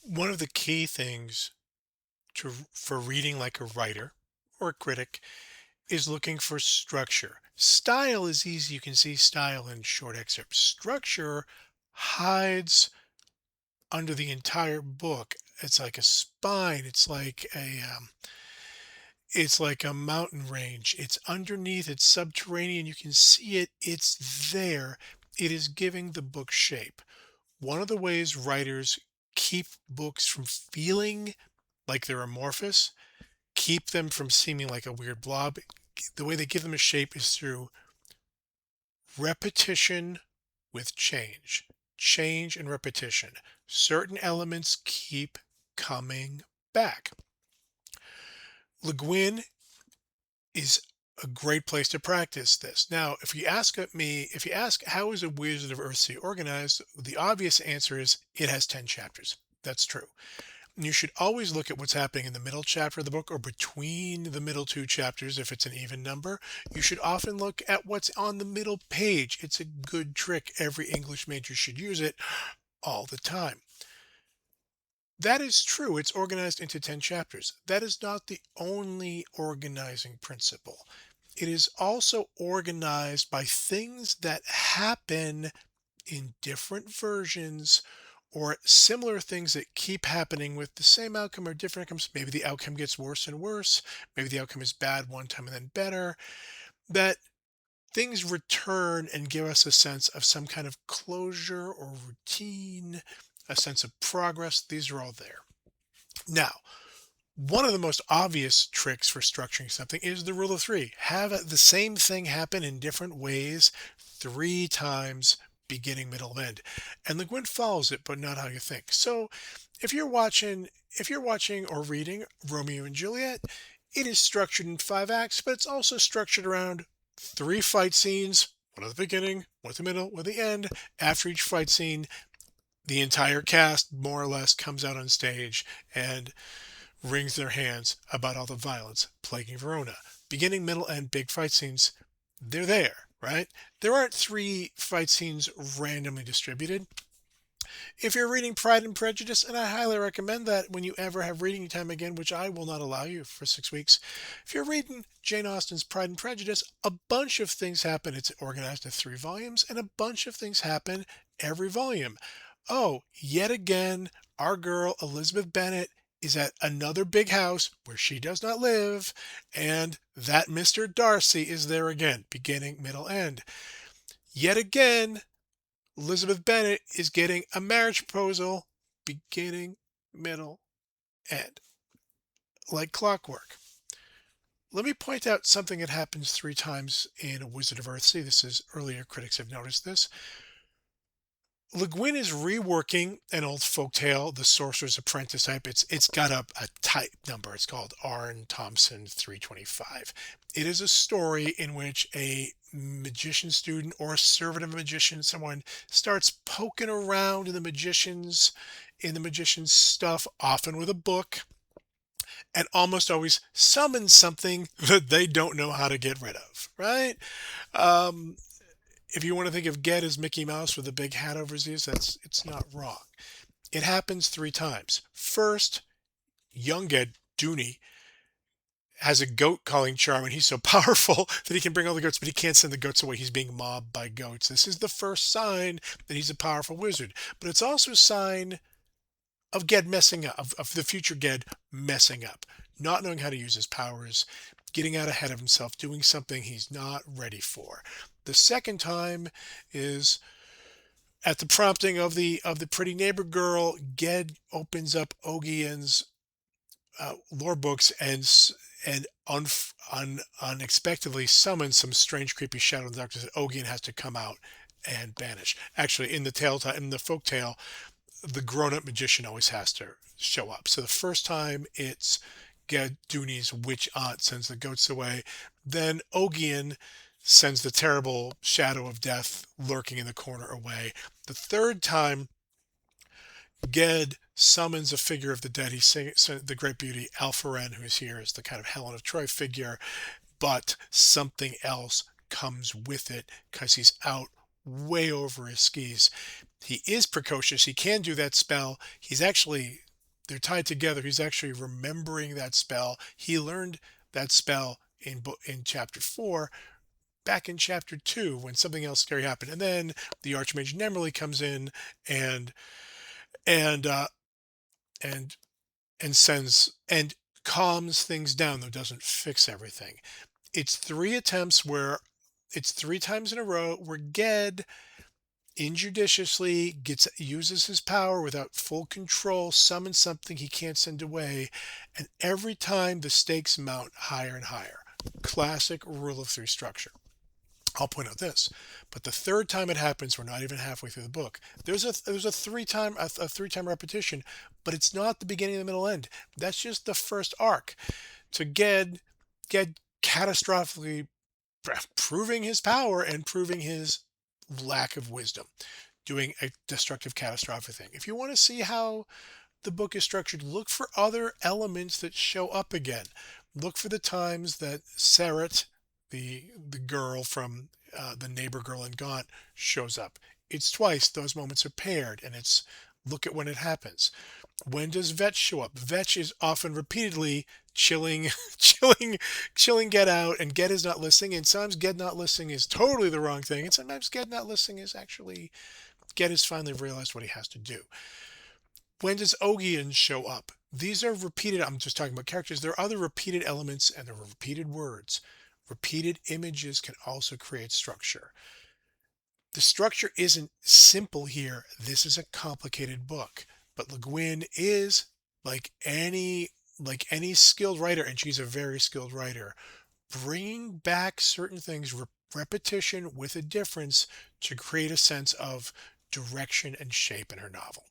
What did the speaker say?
One of the key things for reading like a writer or a critic is looking for structure. Style is easy. You can see style in short excerpts. Structure hides under the entire book. It's like a spine. It's like a mountain range. It's underneath. It's subterranean. You can see it. It's there. It is giving the book shape. One of the ways writers keep books from feeling like they're amorphous, keep them from seeming like a weird blob, the way they give them a shape is through repetition with change. Change and repetition. Certain elements keep coming back. Le Guin is a great place to practice this. Now, if you ask how is a Wizard of Earthsea organized, the obvious answer is it has 10 chapters. That's true. You should always look at what's happening in the middle chapter of the book or between the middle two chapters if it's an even number. You should often look at what's on the middle page. It's a good trick. Every English major should use it all the time. That is true. It's organized into 10 chapters. That is not the only organizing principle. It is also organized by things that happen in different versions or similar things that keep happening with the same outcome or different outcomes. Maybe the outcome gets worse and worse. Maybe the outcome is bad one time and then better. That things return and give us a sense of some kind of closure or routine, a sense of progress. These are all there. Now, one of the most obvious tricks for structuring something is the rule of three. Have the same thing happen in different ways three times, beginning, middle, end. And Le Guin follows it, but not how you think. So if you're watching or reading Romeo and Juliet, it is structured in 5 acts, but it's also structured around three fight scenes, one at the beginning, one at the middle, one at the end. After each fight scene, the entire cast more or less comes out on stage and wrings their hands about all the violence plaguing Verona. Beginning, middle, and big fight scenes, they're there, right? There aren't three fight scenes randomly distributed. If you're reading Pride and Prejudice, and I highly recommend that when you ever have reading time again, which I will not allow you for 6 weeks, if you're reading Jane Austen's Pride and Prejudice, a bunch of things happen. It's organized into 3 volumes, and a bunch of things happen every volume. Oh, yet again, our girl Elizabeth Bennet is at another big house where she does not live, and that Mr. Darcy is there again, beginning, middle, end. Yet again, Elizabeth Bennet is getting a marriage proposal, beginning, middle, end, like clockwork. Let me point out something that happens 3 times in A Wizard of Earthsea. This is earlier critics have noticed this. Le Guin is reworking an old folktale, The Sorcerer's Apprentice type. It's got a type number. It's called Arn Thompson 325. It is a story in which a magician student or a servant of a magician, someone starts poking around in the magician's stuff, often with a book, and almost always summons something that they don't know how to get rid of, right? Um, if you want to think of Ged as Mickey Mouse with a big hat over his ears, it's not wrong. It happens 3 times. First, young Ged, Dooney, has a goat calling charm, and he's so powerful that he can bring all the goats, but he can't send the goats away. He's being mobbed by goats. This is the first sign that he's a powerful wizard. But it's also a sign of Ged messing up, of the future Ged messing up, not knowing how to use his powers, getting out ahead of himself, doing something he's not ready for. The second time is at the prompting of the pretty neighbor girl. Ged opens up Ogien's lore books and unexpectedly summons some strange, creepy shadow in the darkness that Ogien has to come out and banish. Actually, in the folk tale, the grown-up magician always has to show up. So the first time it's Dooney's witch aunt sends the goats away. Then Ogien sends the terrible shadow of death lurking in the corner away. The third time, Ged summons a figure of the dead. He sings the great beauty Alpharen, who is here as the kind of Helen of Troy figure, but something else comes with it because he's out way over his skis. He is precocious. He can do that spell. He's actually they're tied together. He's actually remembering that spell. He learned that spell in chapter 4, back in chapter 2 when something else scary happened. And then the Archmage Nemerly comes in and and uh and sends and calms things down, though doesn't fix everything. It's three attempts where it's three times in a row where Ged injudiciously uses his power without full control, summons something he can't send away, and every time the stakes mount higher and higher. Classic rule of three structure. I'll point out this, but the third time it happens, we're not even halfway through the book. There's a three time repetition, but it's not the beginning, the middle, end. That's just the first arc. To Ged catastrophically proving his power and proving his lack of wisdom, doing a destructive, catastrophic thing. If you want to see how the book is structured, look for other elements that show up again. Look for the times that Sarat, the girl from the neighbor girl in Gaunt, shows up. It's twice. Those moments are paired, and it's look at when it happens. When does Vetch show up? Vetch is often repeatedly chilling, chilling Get out, and Get is not listening. And sometimes Get not listening is totally the wrong thing, and sometimes Get not listening is actually Get has finally realized what he has to do. When does Ogian show up? These are repeated. I'm just talking about characters. There are other repeated elements and there are repeated words. Repeated images can also create structure. The structure isn't simple here. This is a complicated book. But Le Guin is like any skilled writer, and she's a very skilled writer, bringing back certain things, repetition with a difference to create a sense of direction and shape in her novel.